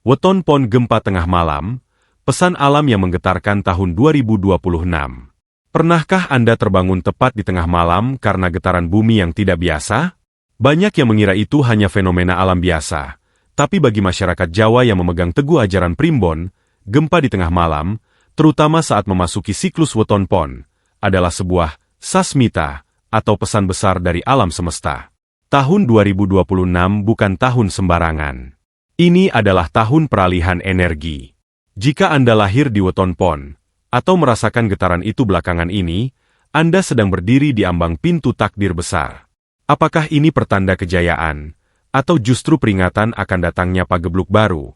Weton Pon Gempa Tengah Malam, pesan alam yang menggetarkan tahun 2026. Pernahkah Anda terbangun tepat di tengah malam karena getaran bumi yang tidak biasa? Banyak yang mengira itu hanya fenomena alam biasa, tapi bagi masyarakat Jawa yang memegang teguh ajaran Primbon, gempa di tengah malam, terutama saat memasuki siklus Weton Pon, adalah sebuah sasmita atau pesan besar dari alam semesta. Tahun 2026 bukan tahun sembarangan. Ini adalah tahun peralihan energi. Jika Anda lahir di Weton Pon, atau merasakan getaran itu belakangan ini, Anda sedang berdiri di ambang pintu takdir besar. Apakah ini pertanda kejayaan, atau justru peringatan akan datangnya pagebluk baru?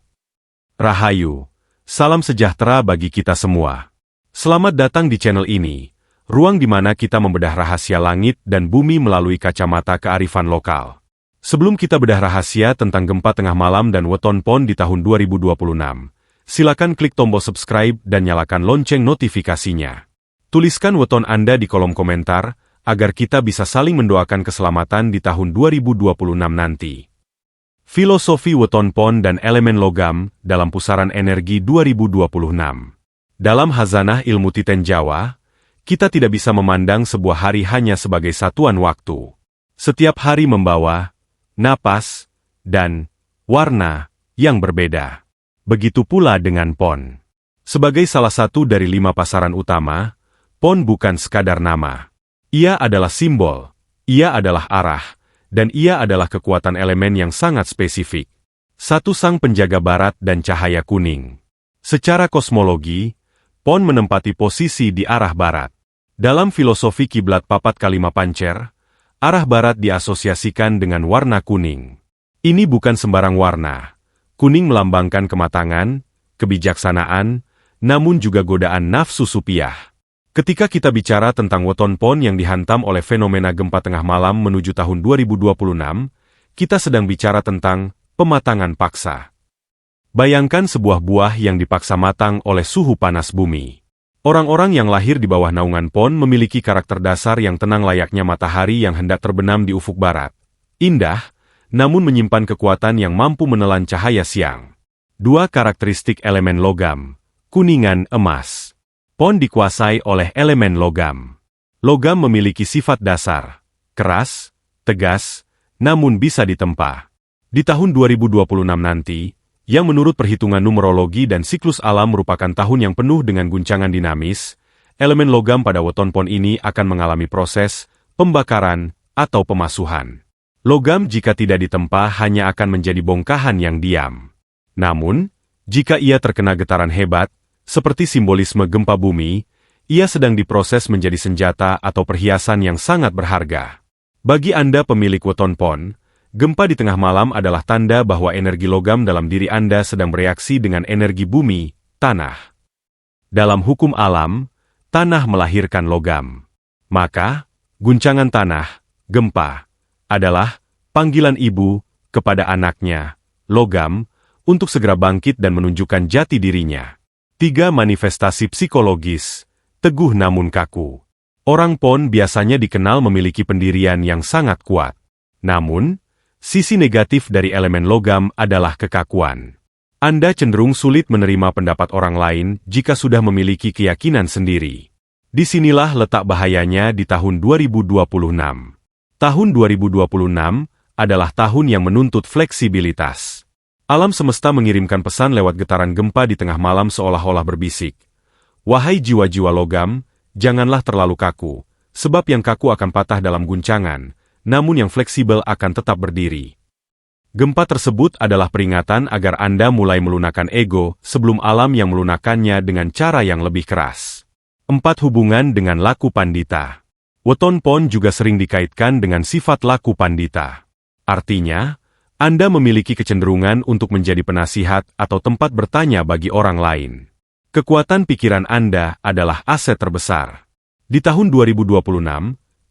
Rahayu, salam sejahtera bagi kita semua. Selamat datang di channel ini, ruang di mana kita membedah rahasia langit dan bumi melalui kacamata kearifan lokal. Sebelum kita bedah rahasia tentang gempa tengah malam dan Weton Pon di tahun 2026, silakan klik tombol subscribe dan nyalakan lonceng notifikasinya. Tuliskan weton Anda di kolom komentar, agar kita bisa saling mendoakan keselamatan di tahun 2026 nanti. Filosofi Weton Pon dan elemen logam dalam pusaran energi 2026. Dalam Hazanah Ilmu Titen Jawa, kita tidak bisa memandang sebuah hari hanya sebagai satuan waktu. Setiap hari membawa napas, dan warna yang berbeda. Begitu pula dengan Pon. Sebagai salah satu dari 5 pasaran utama, Pon bukan sekadar nama. Ia adalah simbol, ia adalah arah, dan ia adalah kekuatan elemen yang sangat spesifik. Satu sang penjaga barat dan cahaya kuning. Secara kosmologi, Pon menempati posisi di arah barat. Dalam filosofi kiblat papat kalima pancer, arah barat diasosiasikan dengan warna kuning. Ini bukan sembarang warna. Kuning melambangkan kematangan, kebijaksanaan, namun juga godaan nafsu supiah. Ketika kita bicara tentang Weton Pon yang dihantam oleh fenomena gempa tengah malam menuju tahun 2026, kita sedang bicara tentang pematangan paksa. Bayangkan sebuah buah yang dipaksa matang oleh suhu panas bumi. Orang-orang yang lahir di bawah naungan Pon memiliki karakter dasar yang tenang layaknya matahari yang hendak terbenam di ufuk barat. Indah, namun menyimpan kekuatan yang mampu menelan cahaya siang. 2 karakteristik elemen logam, kuningan emas. Pon dikuasai oleh elemen logam. Logam memiliki sifat dasar, keras, tegas, namun bisa ditempa. Di tahun 2026 nanti, yang menurut perhitungan numerologi dan siklus alam merupakan tahun yang penuh dengan guncangan dinamis, elemen logam pada Weton Pon ini akan mengalami proses pembakaran atau pemasuhan. Logam jika tidak ditempa hanya akan menjadi bongkahan yang diam. Namun, jika ia terkena getaran hebat, seperti simbolisme gempa bumi, ia sedang diproses menjadi senjata atau perhiasan yang sangat berharga. Bagi Anda pemilik Weton Pon, gempa di tengah malam adalah tanda bahwa energi logam dalam diri Anda sedang bereaksi dengan energi bumi, tanah. Dalam hukum alam, tanah melahirkan logam. Maka, guncangan tanah, gempa, adalah panggilan ibu kepada anaknya, logam, untuk segera bangkit dan menunjukkan jati dirinya. 3 manifestasi psikologis, teguh namun kaku. Orang Pon biasanya dikenal memiliki pendirian yang sangat kuat. Namun, sisi negatif dari elemen logam adalah kekakuan. Anda cenderung sulit menerima pendapat orang lain jika sudah memiliki keyakinan sendiri. Disinilah letak bahayanya di tahun 2026. Tahun 2026 adalah tahun yang menuntut fleksibilitas. Alam semesta mengirimkan pesan lewat getaran gempa di tengah malam seolah-olah berbisik. Wahai jiwa-jiwa logam, janganlah terlalu kaku, sebab yang kaku akan patah dalam guncangan, namun yang fleksibel akan tetap berdiri. Gempa tersebut adalah peringatan agar Anda mulai melunakkan ego sebelum alam yang melunakkannya dengan cara yang lebih keras. 4 hubungan dengan laku pandita. Weton Pon juga sering dikaitkan dengan sifat laku pandita. Artinya, Anda memiliki kecenderungan untuk menjadi penasihat atau tempat bertanya bagi orang lain. Kekuatan pikiran Anda adalah aset terbesar. Di tahun 2026,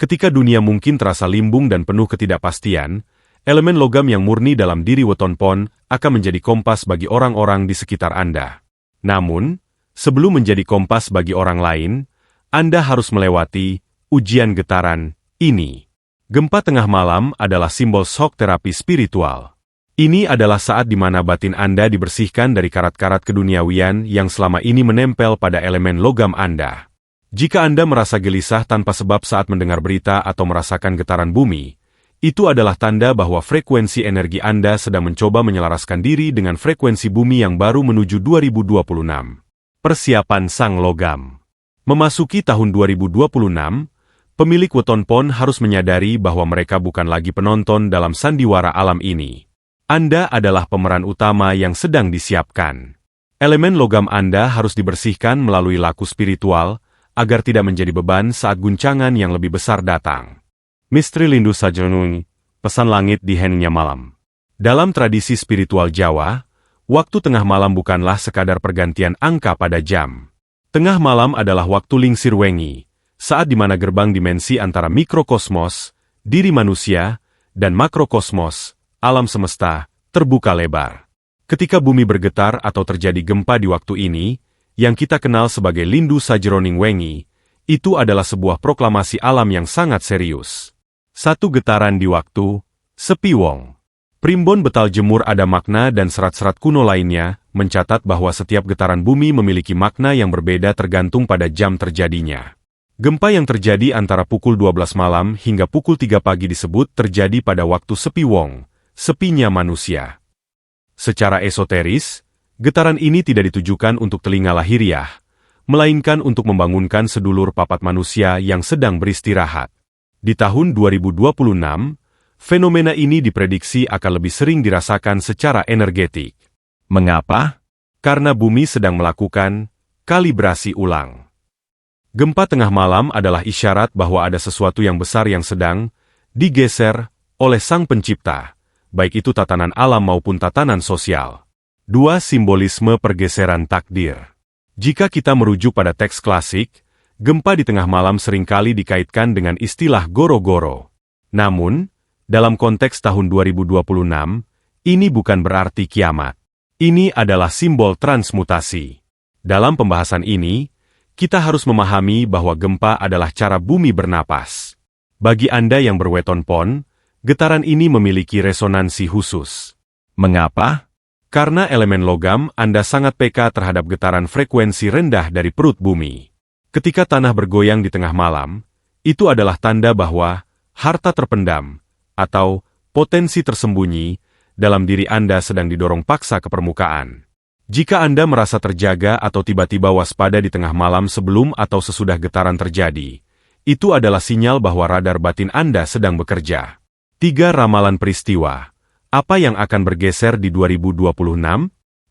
ketika dunia mungkin terasa limbung dan penuh ketidakpastian, elemen logam yang murni dalam diri Weton Pon akan menjadi kompas bagi orang-orang di sekitar Anda. Namun, sebelum menjadi kompas bagi orang lain, Anda harus melewati ujian getaran ini. Gempa tengah malam adalah simbol shock terapi spiritual. Ini adalah saat di mana batin Anda dibersihkan dari karat-karat keduniawian yang selama ini menempel pada elemen logam Anda. Jika Anda merasa gelisah tanpa sebab saat mendengar berita atau merasakan getaran bumi, itu adalah tanda bahwa frekuensi energi Anda sedang mencoba menyelaraskan diri dengan frekuensi bumi yang baru menuju 2026. Persiapan sang logam. Memasuki tahun 2026, pemilik weton pon harus menyadari bahwa mereka bukan lagi penonton dalam sandiwara alam ini. Anda adalah pemeran utama yang sedang disiapkan. Elemen logam Anda harus dibersihkan melalui laku spiritual, agar tidak menjadi beban saat guncangan yang lebih besar datang. Misteri Lindu Sajenung, pesan langit di heningnya malam. Dalam tradisi spiritual Jawa, waktu tengah malam bukanlah sekadar pergantian angka pada jam. Tengah malam adalah waktu lingsir wengi, saat di mana gerbang dimensi antara mikrokosmos, diri manusia, dan makrokosmos, alam semesta, terbuka lebar. Ketika bumi bergetar atau terjadi gempa di waktu ini, yang kita kenal sebagai Lindu Sajeroning Wengi, itu adalah sebuah proklamasi alam yang sangat serius. Satu getaran di waktu, sepi wong. Primbon Betal Jemur Ada Makna dan serat-serat kuno lainnya, mencatat bahwa setiap getaran bumi memiliki makna yang berbeda tergantung pada jam terjadinya. Gempa yang terjadi antara pukul 12 malam hingga pukul 3 pagi disebut terjadi pada waktu sepi wong, sepinya manusia. Secara esoteris, getaran ini tidak ditujukan untuk telinga lahiriah, melainkan untuk membangunkan sedulur papat manusia yang sedang beristirahat. Di tahun 2026, fenomena ini diprediksi akan lebih sering dirasakan secara energetik. Mengapa? Karena bumi sedang melakukan kalibrasi ulang. Gempa tengah malam adalah isyarat bahwa ada sesuatu yang besar yang sedang digeser oleh Sang Pencipta, baik itu tatanan alam maupun tatanan sosial. 2. Simbolisme pergeseran takdir. Jika kita merujuk pada teks klasik, gempa di tengah malam seringkali dikaitkan dengan istilah goro-goro. Namun, dalam konteks tahun 2026, ini bukan berarti kiamat. Ini adalah simbol transmutasi. Dalam pembahasan ini, kita harus memahami bahwa gempa adalah cara bumi bernapas. Bagi Anda yang berweton pon, getaran ini memiliki resonansi khusus. Mengapa? Karena elemen logam Anda sangat peka terhadap getaran frekuensi rendah dari perut bumi. Ketika tanah bergoyang di tengah malam, itu adalah tanda bahwa harta terpendam, atau potensi tersembunyi, dalam diri Anda sedang didorong paksa ke permukaan. Jika Anda merasa terjaga atau tiba-tiba waspada di tengah malam sebelum atau sesudah getaran terjadi, itu adalah sinyal bahwa radar batin Anda sedang bekerja. 3. Ramalan peristiwa. Apa yang akan bergeser di 2026?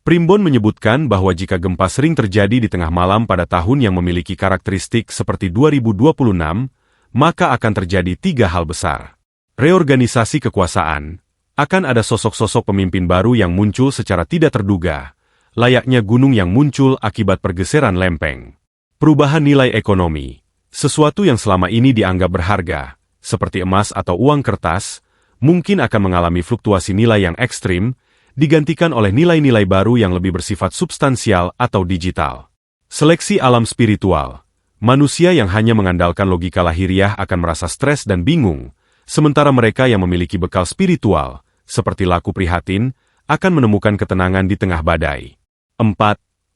Primbon menyebutkan bahwa jika gempa sering terjadi di tengah malam pada tahun yang memiliki karakteristik seperti 2026, maka akan terjadi 3 hal besar. Reorganisasi kekuasaan, akan ada sosok-sosok pemimpin baru yang muncul secara tidak terduga, layaknya gunung yang muncul akibat pergeseran lempeng. Perubahan nilai ekonomi, sesuatu yang selama ini dianggap berharga, seperti emas atau uang kertas, mungkin akan mengalami fluktuasi nilai yang ekstrim, digantikan oleh nilai-nilai baru yang lebih bersifat substansial atau digital. Seleksi alam spiritual, manusia yang hanya mengandalkan logika lahiriah akan merasa stres dan bingung, sementara mereka yang memiliki bekal spiritual, seperti laku prihatin, akan menemukan ketenangan di tengah badai. 4.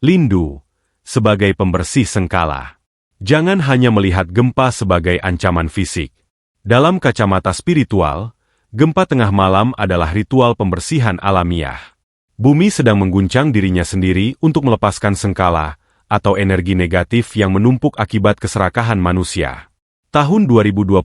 Lindu, sebagai pembersih sengkala. Jangan hanya melihat gempa sebagai ancaman fisik. Dalam kacamata spiritual, gempa tengah malam adalah ritual pembersihan alamiah. Bumi sedang mengguncang dirinya sendiri untuk melepaskan sengkala, atau energi negatif yang menumpuk akibat keserakahan manusia. Tahun 2026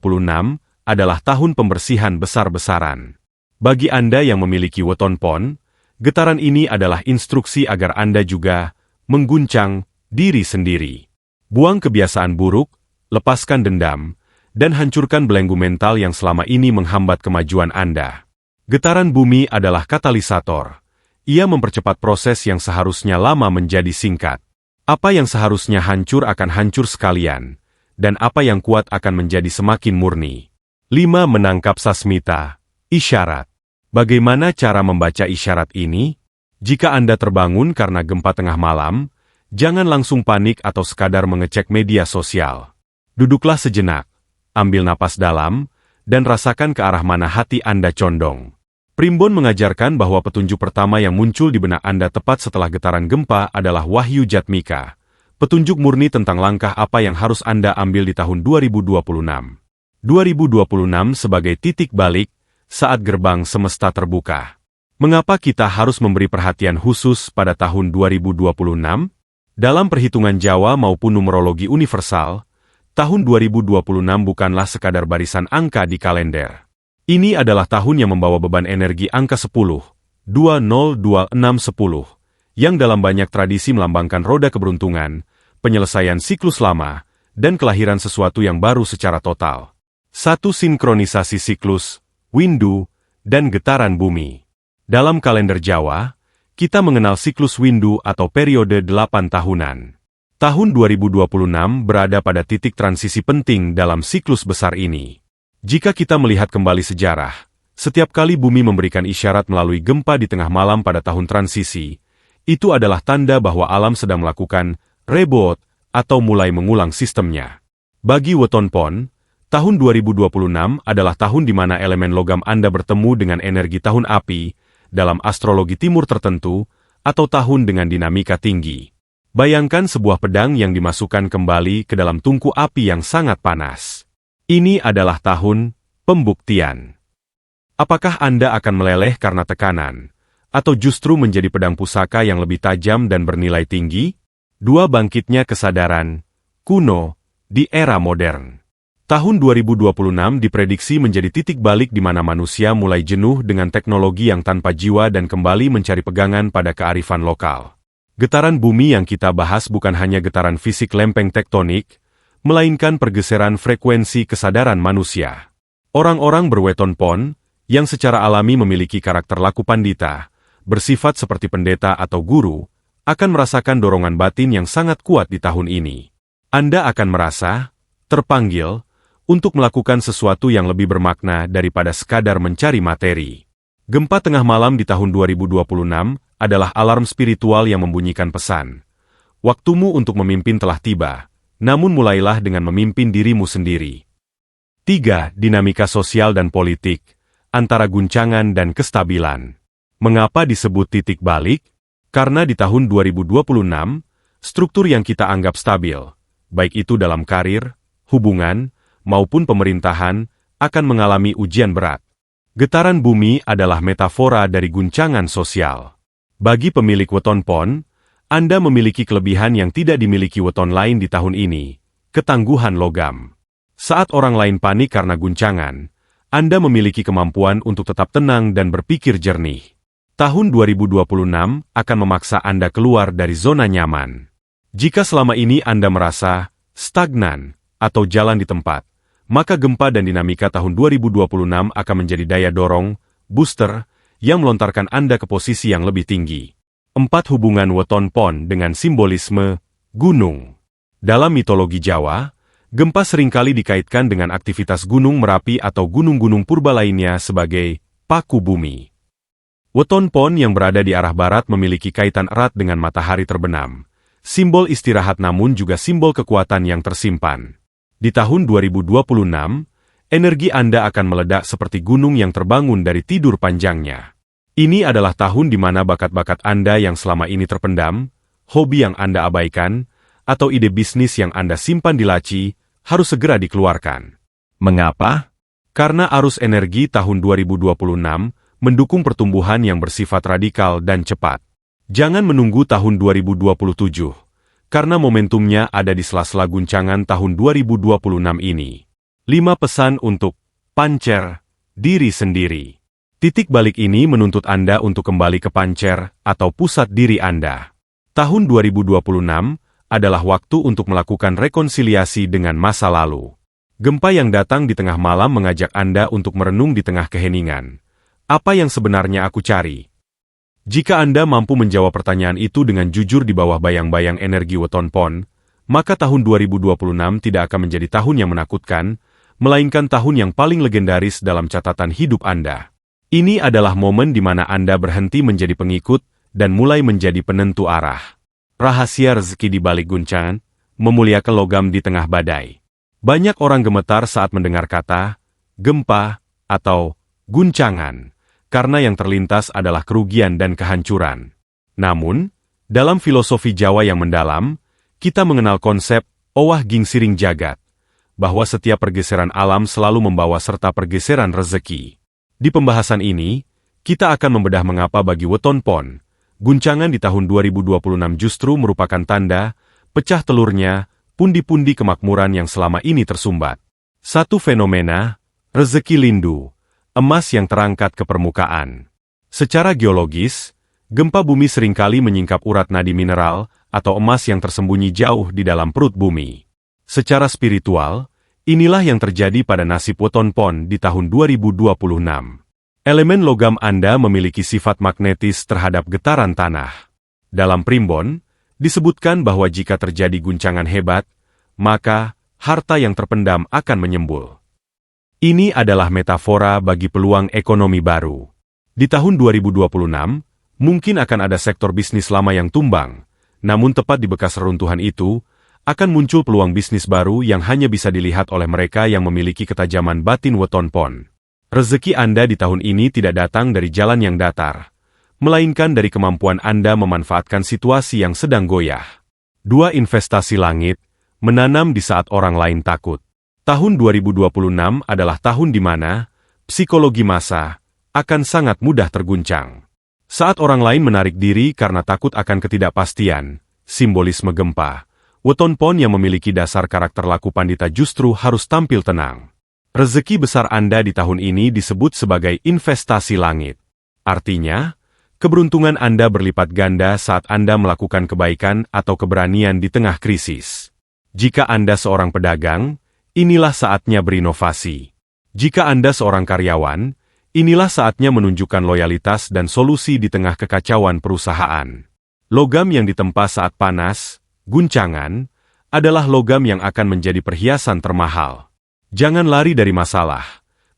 adalah tahun pembersihan besar-besaran. Bagi Anda yang memiliki weton pon, getaran ini adalah instruksi agar Anda juga mengguncang diri sendiri. Buang kebiasaan buruk, lepaskan dendam, dan hancurkan belenggu mental yang selama ini menghambat kemajuan Anda. Getaran bumi adalah katalisator. Ia mempercepat proses yang seharusnya lama menjadi singkat. Apa yang seharusnya hancur akan hancur sekalian, dan apa yang kuat akan menjadi semakin murni. 5. Menangkap sasmita, isyarat. Bagaimana cara membaca isyarat ini? Jika Anda terbangun karena gempa tengah malam, jangan langsung panik atau sekadar mengecek media sosial. Duduklah sejenak. Ambil napas dalam, dan rasakan ke arah mana hati Anda condong. Primbon mengajarkan bahwa petunjuk pertama yang muncul di benak Anda tepat setelah getaran gempa adalah Wahyu Jatmika, petunjuk murni tentang langkah apa yang harus Anda ambil di tahun 2026. 2026 sebagai titik balik saat gerbang semesta terbuka. Mengapa kita harus memberi perhatian khusus pada tahun 2026? Dalam perhitungan Jawa maupun numerologi universal, tahun 2026 bukanlah sekadar barisan angka di kalender. Ini adalah tahun yang membawa beban energi angka 10, 202610, yang dalam banyak tradisi melambangkan roda keberuntungan, penyelesaian siklus lama, dan kelahiran sesuatu yang baru secara total. Satu sinkronisasi siklus, windu, dan getaran bumi. Dalam kalender Jawa, kita mengenal siklus windu atau periode 8 tahunan. Tahun 2026 berada pada titik transisi penting dalam siklus besar ini. Jika kita melihat kembali sejarah, setiap kali bumi memberikan isyarat melalui gempa di tengah malam pada tahun transisi, itu adalah tanda bahwa alam sedang melakukan reboot atau mulai mengulang sistemnya. Bagi Weton Pon, tahun 2026 adalah tahun di mana elemen logam Anda bertemu dengan energi tahun api dalam astrologi timur tertentu atau tahun dengan dinamika tinggi. Bayangkan sebuah pedang yang dimasukkan kembali ke dalam tungku api yang sangat panas. Ini adalah tahun pembuktian. Apakah Anda akan meleleh karena tekanan, atau justru menjadi pedang pusaka yang lebih tajam dan bernilai tinggi? Dua bangkitnya kesadaran kuno di era modern. Tahun 2026 diprediksi menjadi titik balik di mana manusia mulai jenuh dengan teknologi yang tanpa jiwa dan kembali mencari pegangan pada kearifan lokal. Getaran bumi yang kita bahas bukan hanya getaran fisik lempeng tektonik, melainkan pergeseran frekuensi kesadaran manusia. Orang-orang berweton pon, yang secara alami memiliki karakter laku pandita, bersifat seperti pendeta atau guru, akan merasakan dorongan batin yang sangat kuat di tahun ini. Anda akan merasa terpanggil untuk melakukan sesuatu yang lebih bermakna daripada sekadar mencari materi. Gempa tengah malam di tahun 2026 adalah alarm spiritual yang membunyikan pesan. Waktumu untuk memimpin telah tiba. Namun mulailah dengan memimpin dirimu sendiri. 3. Dinamika sosial dan politik, antara guncangan dan kestabilan. Mengapa disebut titik balik? Karena di tahun 2026, struktur yang kita anggap stabil, baik itu dalam karir, hubungan, maupun pemerintahan, akan mengalami ujian berat. Getaran bumi adalah metafora dari guncangan sosial. Bagi pemilik weton pon, Anda memiliki kelebihan yang tidak dimiliki weton lain di tahun ini, ketangguhan logam. Saat orang lain panik karena guncangan, Anda memiliki kemampuan untuk tetap tenang dan berpikir jernih. Tahun 2026 akan memaksa Anda keluar dari zona nyaman. Jika selama ini Anda merasa stagnan atau jalan di tempat, maka gempa dan dinamika tahun 2026 akan menjadi daya dorong, booster, yang melontarkan Anda ke posisi yang lebih tinggi. 4. Hubungan weton pon dengan simbolisme gunung. Dalam mitologi Jawa, gempa seringkali dikaitkan dengan aktivitas Gunung Merapi atau gunung-gunung purba lainnya sebagai paku bumi. Weton pon yang berada di arah barat memiliki kaitan erat dengan matahari terbenam, simbol istirahat namun juga simbol kekuatan yang tersimpan. Di tahun 2026, energi Anda akan meledak seperti gunung yang terbangun dari tidur panjangnya. Ini adalah tahun di mana bakat-bakat Anda yang selama ini terpendam, hobi yang Anda abaikan, atau ide bisnis yang Anda simpan di laci, harus segera dikeluarkan. Mengapa? Karena arus energi tahun 2026 mendukung pertumbuhan yang bersifat radikal dan cepat. Jangan menunggu tahun 2027, karena momentumnya ada di sela-sela guncangan tahun 2026 ini. 5 pesan untuk pancer diri sendiri. Titik balik ini menuntut Anda untuk kembali ke pancer atau pusat diri Anda. Tahun 2026 adalah waktu untuk melakukan rekonsiliasi dengan masa lalu. Gempa yang datang di tengah malam mengajak Anda untuk merenung di tengah keheningan. Apa yang sebenarnya aku cari? Jika Anda mampu menjawab pertanyaan itu dengan jujur di bawah bayang-bayang energi weton pon, maka tahun 2026 tidak akan menjadi tahun yang menakutkan, melainkan tahun yang paling legendaris dalam catatan hidup Anda. Ini adalah momen di mana Anda berhenti menjadi pengikut dan mulai menjadi penentu arah. Rahasia rezeki di balik guncangan, memuliakan logam di tengah badai. Banyak orang gemetar saat mendengar kata gempa atau guncangan, karena yang terlintas adalah kerugian dan kehancuran. Namun, dalam filosofi Jawa yang mendalam, kita mengenal konsep Owah Gingsiring Jagat, bahwa setiap pergeseran alam selalu membawa serta pergeseran rezeki. Di pembahasan ini, kita akan membedah mengapa bagi Weton Pon, guncangan di tahun 2026 justru merupakan tanda pecah telurnya pundi-pundi kemakmuran yang selama ini tersumbat. Satu fenomena, rezeki lindu, emas yang terangkat ke permukaan. Secara geologis, gempa bumi seringkali menyingkap urat nadi mineral atau emas yang tersembunyi jauh di dalam perut bumi. Secara spiritual, inilah yang terjadi pada nasib Weton Pon di tahun 2026. Elemen logam Anda memiliki sifat magnetis terhadap getaran tanah. Dalam primbon, disebutkan bahwa jika terjadi guncangan hebat, maka harta yang terpendam akan menyembul. Ini adalah metafora bagi peluang ekonomi baru. Di tahun 2026, mungkin akan ada sektor bisnis lama yang tumbang, namun tepat di bekas reruntuhan itu, akan muncul peluang bisnis baru yang hanya bisa dilihat oleh mereka yang memiliki ketajaman batin Weton Pon. Rezeki Anda di tahun ini tidak datang dari jalan yang datar, melainkan dari kemampuan Anda memanfaatkan situasi yang sedang goyah. 2. Investasi langit, menanam di saat orang lain takut. Tahun 2026 adalah tahun di mana psikologi massa akan sangat mudah terguncang. Saat orang lain menarik diri karena takut akan ketidakpastian, simbolisme gempa, Weton Pon yang memiliki dasar karakter laku pandita justru harus tampil tenang. Rezeki besar Anda di tahun ini disebut sebagai investasi langit. Artinya, keberuntungan Anda berlipat ganda saat Anda melakukan kebaikan atau keberanian di tengah krisis. Jika Anda seorang pedagang, inilah saatnya berinovasi. Jika Anda seorang karyawan, inilah saatnya menunjukkan loyalitas dan solusi di tengah kekacauan perusahaan. Logam yang ditempa saat panas, guncangan, adalah logam yang akan menjadi perhiasan termahal. Jangan lari dari masalah,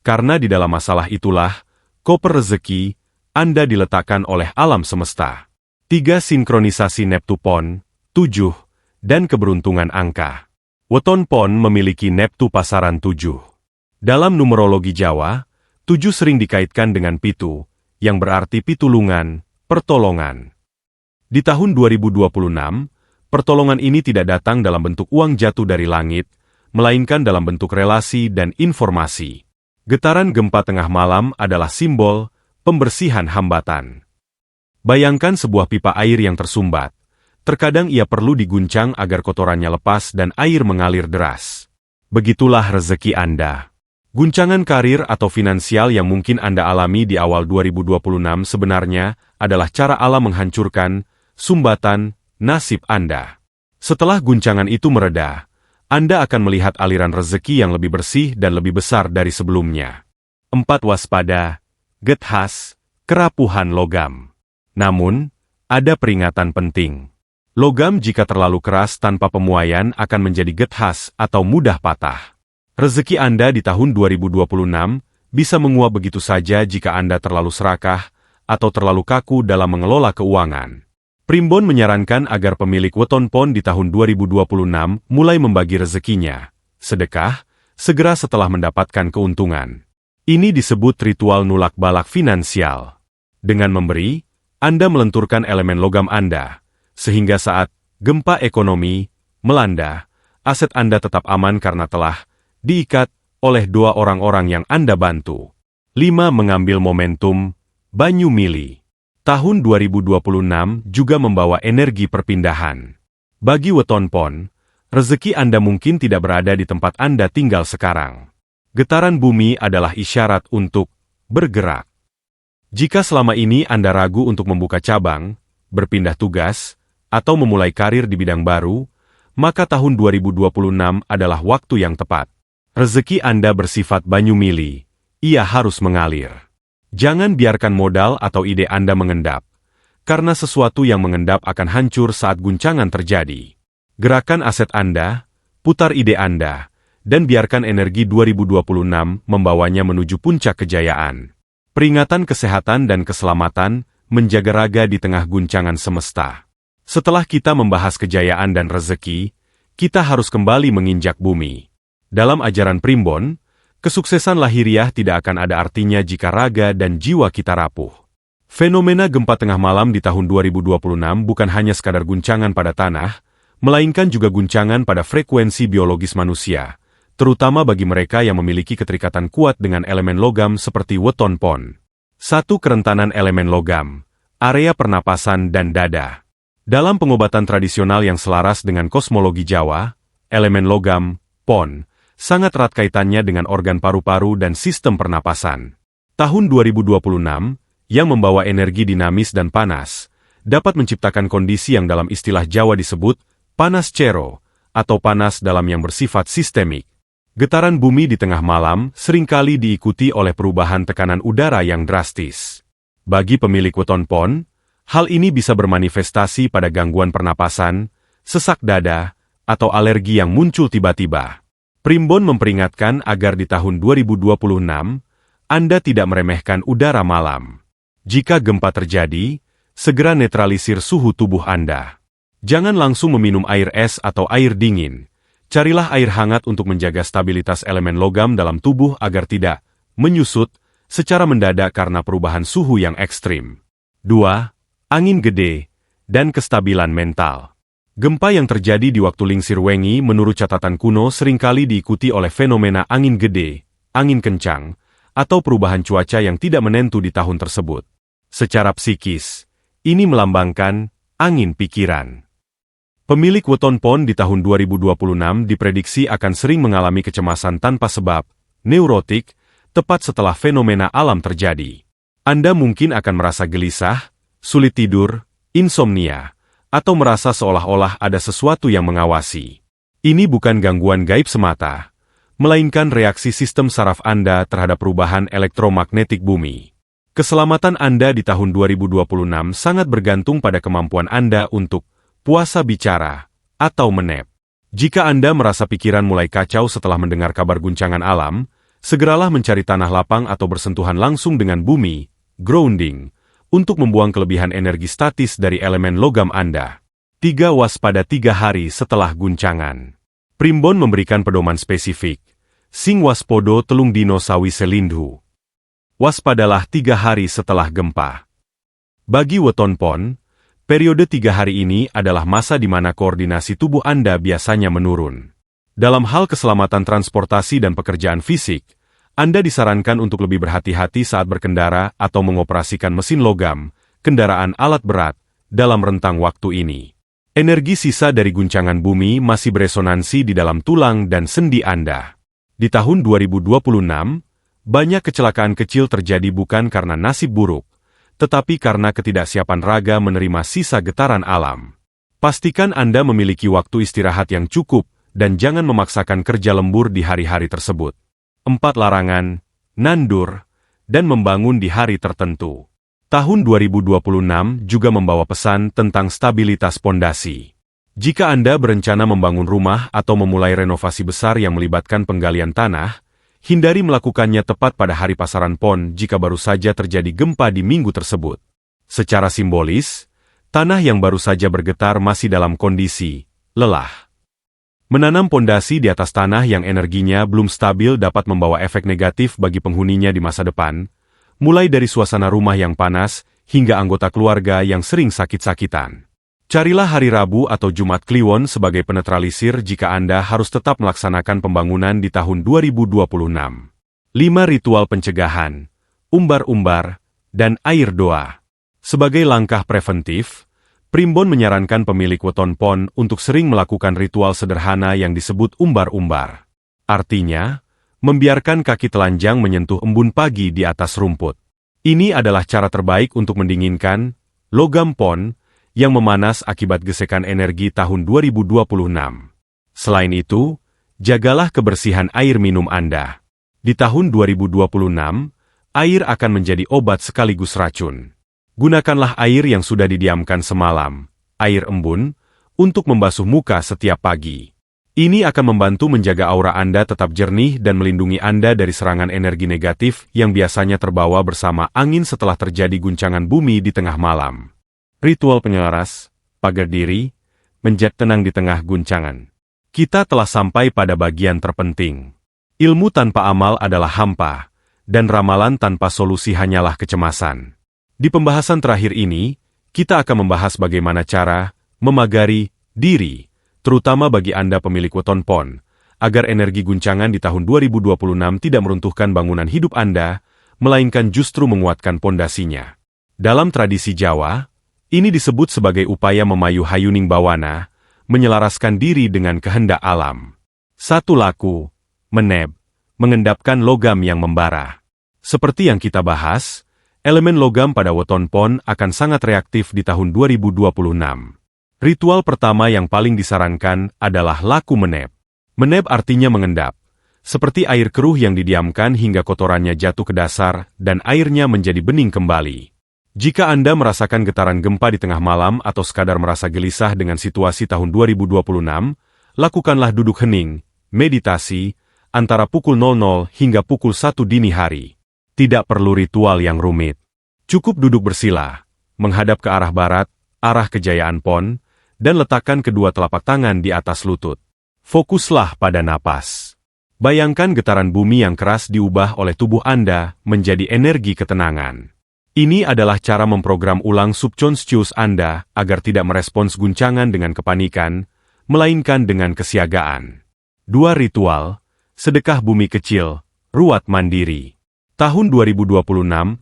karena di dalam masalah itulah, koper rezeki, Anda diletakkan oleh alam semesta. 3. Sinkronisasi Neptu-Pon, 7, dan keberuntungan angka. Weton Pon memiliki Neptu pasaran 7. Dalam numerologi Jawa, 7 sering dikaitkan dengan pitu, yang berarti pitulungan, pertolongan. Di tahun 2026, pertolongan ini tidak datang dalam bentuk uang jatuh dari langit, melainkan dalam bentuk relasi dan informasi. Getaran gempa tengah malam adalah simbol pembersihan hambatan. Bayangkan sebuah pipa air yang tersumbat. Terkadang ia perlu diguncang agar kotorannya lepas dan air mengalir deras. Begitulah rezeki Anda. Guncangan karir atau finansial yang mungkin Anda alami di awal 2026 sebenarnya adalah cara alam menghancurkan sumbatan nasib Anda. Setelah guncangan itu mereda, Anda akan melihat aliran rezeki yang lebih bersih dan lebih besar dari sebelumnya. 4. Waspada, gethas, kerapuhan logam. Namun, ada peringatan penting. Logam jika terlalu keras tanpa pemuaian akan menjadi gethas atau mudah patah. Rezeki Anda di tahun 2026 bisa menguap begitu saja jika Anda terlalu serakah atau terlalu kaku dalam mengelola keuangan. Primbon menyarankan agar pemilik Weton Pon di tahun 2026 mulai membagi rezekinya, sedekah, segera setelah mendapatkan keuntungan. Ini disebut ritual nulak balak finansial. Dengan memberi, Anda melenturkan elemen logam Anda, sehingga saat gempa ekonomi melanda, aset Anda tetap aman karena telah diikat oleh 2 orang-orang yang Anda bantu. 5. Mengambil momentum, Banyu Mili. Tahun 2026 juga membawa energi perpindahan. Bagi Weton Pon, rezeki Anda mungkin tidak berada di tempat Anda tinggal sekarang. Getaran bumi adalah isyarat untuk bergerak. Jika selama ini Anda ragu untuk membuka cabang, berpindah tugas, atau memulai karir di bidang baru, maka tahun 2026 adalah waktu yang tepat. Rezeki Anda bersifat banyu mili, ia harus mengalir. Jangan biarkan modal atau ide Anda mengendap, karena sesuatu yang mengendap akan hancur saat guncangan terjadi. Gerakan aset Anda, putar ide Anda, dan biarkan energi 2026 membawanya menuju puncak kejayaan. Peringatan kesehatan dan keselamatan, menjaga raga di tengah guncangan semesta. Setelah kita membahas kejayaan dan rezeki, kita harus kembali menginjak bumi. Dalam ajaran Primbon, Kesuksesan lahiriah tidak akan ada artinya jika raga dan jiwa kita rapuh. Fenomena gempa tengah malam di tahun 2026 bukan hanya sekadar guncangan pada tanah, melainkan juga guncangan pada frekuensi biologis manusia, terutama bagi mereka yang memiliki keterikatan kuat dengan elemen logam seperti weton pon. 1. Kerentanan elemen logam, area pernapasan dan dada. Dalam pengobatan tradisional yang selaras dengan kosmologi Jawa, elemen logam, pon, sangat erat kaitannya dengan organ paru-paru dan sistem pernapasan. Tahun 2026, yang membawa energi dinamis dan panas, dapat menciptakan kondisi yang dalam istilah Jawa disebut panas cero, atau panas dalam yang bersifat sistemik. Getaran bumi di tengah malam seringkali diikuti oleh perubahan tekanan udara yang drastis. Bagi pemilik weton pon, hal ini bisa bermanifestasi pada gangguan pernapasan, sesak dada, atau alergi yang muncul tiba-tiba. Primbon memperingatkan agar di tahun 2026, Anda tidak meremehkan udara malam. Jika gempa terjadi, segera netralisir suhu tubuh Anda. Jangan langsung meminum air es atau air dingin. Carilah air hangat untuk menjaga stabilitas elemen logam dalam tubuh agar tidak menyusut secara mendadak karena perubahan suhu yang ekstrim. 2. Angin gede dan kestabilan mental. Gempa yang terjadi di waktu lingsir wengi menurut catatan kuno seringkali diikuti oleh fenomena angin gede, angin kencang, atau perubahan cuaca yang tidak menentu di tahun tersebut. Secara psikis, ini melambangkan angin pikiran. Pemilik weton pon di tahun 2026 diprediksi akan sering mengalami kecemasan tanpa sebab, neurotik, tepat setelah fenomena alam terjadi. Anda mungkin akan merasa gelisah, sulit tidur, insomnia, atau merasa seolah-olah ada sesuatu yang mengawasi. Ini bukan gangguan gaib semata, melainkan reaksi sistem saraf Anda terhadap perubahan elektromagnetik bumi. Keselamatan Anda di tahun 2026 sangat bergantung pada kemampuan Anda untuk puasa bicara atau menep. Jika Anda merasa pikiran mulai kacau setelah mendengar kabar guncangan alam, segeralah mencari tanah lapang atau bersentuhan langsung dengan bumi, grounding, untuk membuang kelebihan energi statis dari elemen logam Anda. 3. Waspada 3 hari setelah guncangan. Primbon memberikan pedoman spesifik. Sing waspodo telung dino sawi selindhu. Waspadalah 3 hari setelah gempa. Bagi weton pon, periode 3 hari ini adalah masa di mana koordinasi tubuh Anda biasanya menurun. Dalam hal keselamatan transportasi dan pekerjaan fisik, Anda disarankan untuk lebih berhati-hati saat berkendara atau mengoperasikan mesin logam, kendaraan alat berat, dalam rentang waktu ini. Energi sisa dari guncangan bumi masih beresonansi di dalam tulang dan sendi Anda. Di tahun 2026, banyak kecelakaan kecil terjadi bukan karena nasib buruk, tetapi karena ketidaksiapan raga menerima sisa getaran alam. Pastikan Anda memiliki waktu istirahat yang cukup dan jangan memaksakan kerja lembur di hari-hari tersebut. 4. Larangan, nandur, dan membangun di hari tertentu. Tahun 2026 juga membawa pesan tentang stabilitas pondasi. Jika Anda berencana membangun rumah atau memulai renovasi besar yang melibatkan penggalian tanah, hindari melakukannya tepat pada hari pasaran pon jika baru saja terjadi gempa di minggu tersebut. Secara simbolis, tanah yang baru saja bergetar masih dalam kondisi lelah. Menanam pondasi di atas tanah yang energinya belum stabil dapat membawa efek negatif bagi penghuninya di masa depan, mulai dari suasana rumah yang panas hingga anggota keluarga yang sering sakit-sakitan. Carilah hari Rabu atau Jumat Kliwon sebagai penetralisir jika Anda harus tetap melaksanakan pembangunan di tahun 2026. 5. Ritual pencegahan, umbar-umbar, dan air doa. Sebagai langkah preventif, Primbon menyarankan pemilik weton pon untuk sering melakukan ritual sederhana yang disebut umbar-umbar. Artinya, membiarkan kaki telanjang menyentuh embun pagi di atas rumput. Ini adalah cara terbaik untuk mendinginkan logam pon yang memanas akibat gesekan energi tahun 2026. Selain itu, jagalah kebersihan air minum Anda. Di tahun 2026, air akan menjadi obat sekaligus racun. Gunakanlah air yang sudah didiamkan semalam, air embun, untuk membasuh muka setiap pagi. Ini akan membantu menjaga aura Anda tetap jernih dan melindungi Anda dari serangan energi negatif yang biasanya terbawa bersama angin setelah terjadi guncangan bumi di tengah malam. Ritual penyelaras, pagar diri, menjadi tenang di tengah guncangan. Kita telah sampai pada bagian terpenting. Ilmu tanpa amal adalah hampa, dan ramalan tanpa solusi hanyalah kecemasan. Di pembahasan terakhir ini, kita akan membahas bagaimana cara memagari diri, terutama bagi Anda pemilik weton pon, agar energi guncangan di tahun 2026 tidak meruntuhkan bangunan hidup Anda, melainkan justru menguatkan pondasinya. Dalam tradisi Jawa, ini disebut sebagai upaya memayu hayuning bawana, menyelaraskan diri dengan kehendak alam. Satu laku, meneb, mengendapkan logam yang membara. Seperti yang kita bahas, elemen logam pada weton pon akan sangat reaktif di tahun 2026. Ritual pertama yang paling disarankan adalah laku meneb. Meneb artinya mengendap, seperti air keruh yang didiamkan hingga kotorannya jatuh ke dasar dan airnya menjadi bening kembali. Jika Anda merasakan getaran gempa di tengah malam atau sekadar merasa gelisah dengan situasi tahun 2026, lakukanlah duduk hening, meditasi, antara pukul 00 hingga pukul 1 dini hari. Tidak perlu ritual yang rumit. Cukup duduk bersila, menghadap ke arah barat, arah kejayaan pon, dan letakkan kedua telapak tangan di atas lutut. Fokuslah pada napas. Bayangkan getaran bumi yang keras diubah oleh tubuh Anda menjadi energi ketenangan. Ini adalah cara memprogram ulang subconscious Anda agar tidak merespons guncangan dengan kepanikan, melainkan dengan kesiagaan. 2 ritual, sedekah bumi kecil, ruat mandiri. Tahun 2026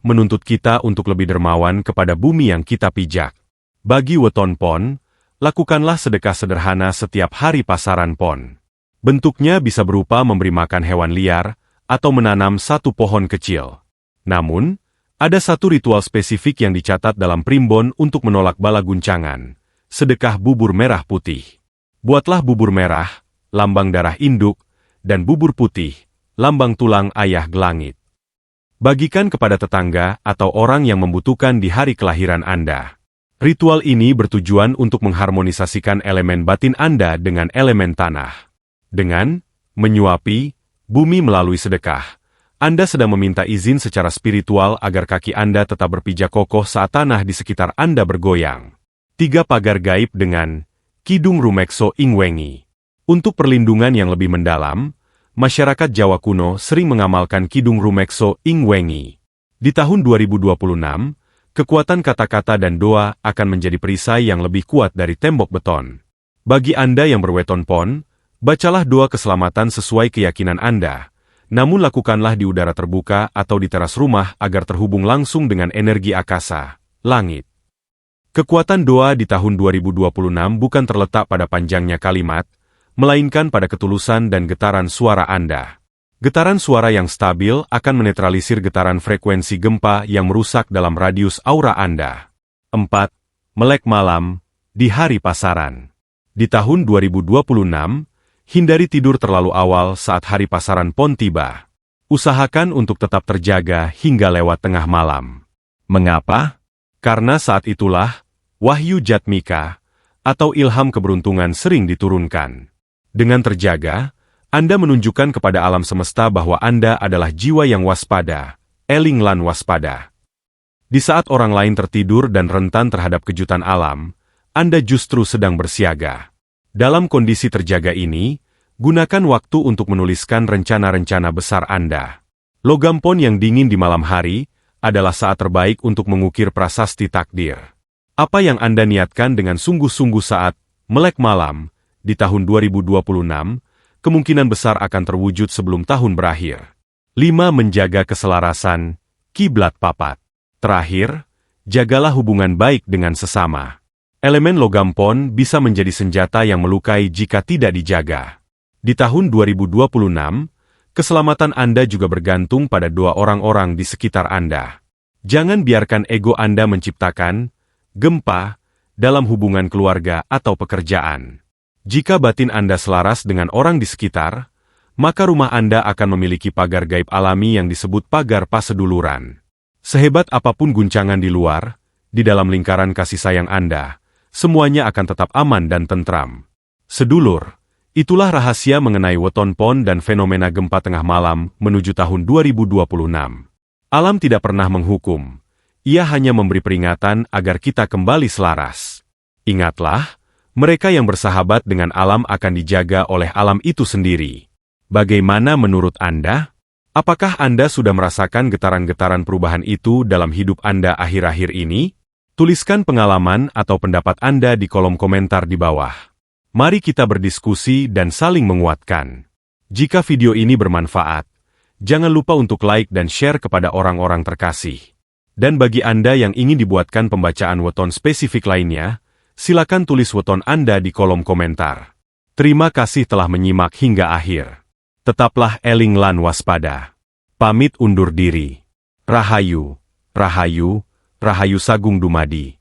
menuntut kita untuk lebih dermawan kepada bumi yang kita pijak. Bagi weton pon, lakukanlah sedekah sederhana setiap hari pasaran pon. Bentuknya bisa berupa memberi makan hewan liar, atau menanam satu pohon kecil. Namun, ada satu ritual spesifik yang dicatat dalam primbon untuk menolak bala guncangan, sedekah bubur merah putih. Buatlah bubur merah, lambang darah induk, dan bubur putih, lambang tulang ayah gelangit. Bagikan kepada tetangga atau orang yang membutuhkan di hari kelahiran Anda. Ritual ini bertujuan untuk mengharmonisasikan elemen batin Anda dengan elemen tanah. Dengan menyuapi bumi melalui sedekah, Anda sedang meminta izin secara spiritual agar kaki Anda tetap berpijak kokoh saat tanah di sekitar Anda bergoyang. 3 pagar gaib dengan Kidung Rumekso Ingwengi. Untuk perlindungan yang lebih mendalam, masyarakat Jawa kuno sering mengamalkan Kidung Rumekso Ingwengi. Di tahun 2026, kekuatan kata-kata dan doa akan menjadi perisai yang lebih kuat dari tembok beton. Bagi Anda yang berweton pon, bacalah doa keselamatan sesuai keyakinan Anda, namun lakukanlah di udara terbuka atau di teras rumah agar terhubung langsung dengan energi akasa, langit. Kekuatan doa di tahun 2026 bukan terletak pada panjangnya kalimat, melainkan pada ketulusan dan getaran suara Anda. Getaran suara yang stabil akan menetralisir getaran frekuensi gempa yang merusak dalam radius aura Anda. 4. Melek malam, di hari pasaran. Di tahun 2026, hindari tidur terlalu awal saat hari pasaran pon tiba. Usahakan untuk tetap terjaga hingga lewat tengah malam. Mengapa? Karena saat itulah, wahyu jatmika, atau ilham keberuntungan sering diturunkan. Dengan terjaga, Anda menunjukkan kepada alam semesta bahwa Anda adalah jiwa yang waspada, eling lan waspada. Di saat orang lain tertidur dan rentan terhadap kejutan alam, Anda justru sedang bersiaga. Dalam kondisi terjaga ini, gunakan waktu untuk menuliskan rencana-rencana besar Anda. Logam pon yang dingin di malam hari adalah saat terbaik untuk mengukir prasasti takdir. Apa yang Anda niatkan dengan sungguh-sungguh saat melek malam di tahun 2026, kemungkinan besar akan terwujud sebelum tahun berakhir. 5. Menjaga keselarasan, kiblat papat. Terakhir, jagalah hubungan baik dengan sesama. Elemen logam pon bisa menjadi senjata yang melukai jika tidak dijaga. Di tahun 2026, keselamatan Anda juga bergantung pada doa orang-orang di sekitar Anda. Jangan biarkan ego Anda menciptakan gempa dalam hubungan keluarga atau pekerjaan. Jika batin Anda selaras dengan orang di sekitar, maka rumah Anda akan memiliki pagar gaib alami yang disebut pagar paseduluran. Sehebat apapun guncangan di luar, di dalam lingkaran kasih sayang Anda, semuanya akan tetap aman dan tentram. Sedulur, itulah rahasia mengenai weton pon dan fenomena gempa tengah malam menuju tahun 2026. Alam tidak pernah menghukum, ia hanya memberi peringatan agar kita kembali selaras. Ingatlah, mereka yang bersahabat dengan alam akan dijaga oleh alam itu sendiri. Bagaimana menurut Anda? Apakah Anda sudah merasakan getaran-getaran perubahan itu dalam hidup Anda akhir-akhir ini? Tuliskan pengalaman atau pendapat Anda di kolom komentar di bawah. Mari kita berdiskusi dan saling menguatkan. Jika video ini bermanfaat, jangan lupa untuk like dan share kepada orang-orang terkasih. Dan bagi Anda yang ingin dibuatkan pembacaan weton spesifik lainnya, silakan tulis weton Anda di kolom komentar. Terima kasih telah menyimak hingga akhir. Tetaplah eling lan waspada. Pamit undur diri. Rahayu, Rahayu, Rahayu Sagung Dumadi.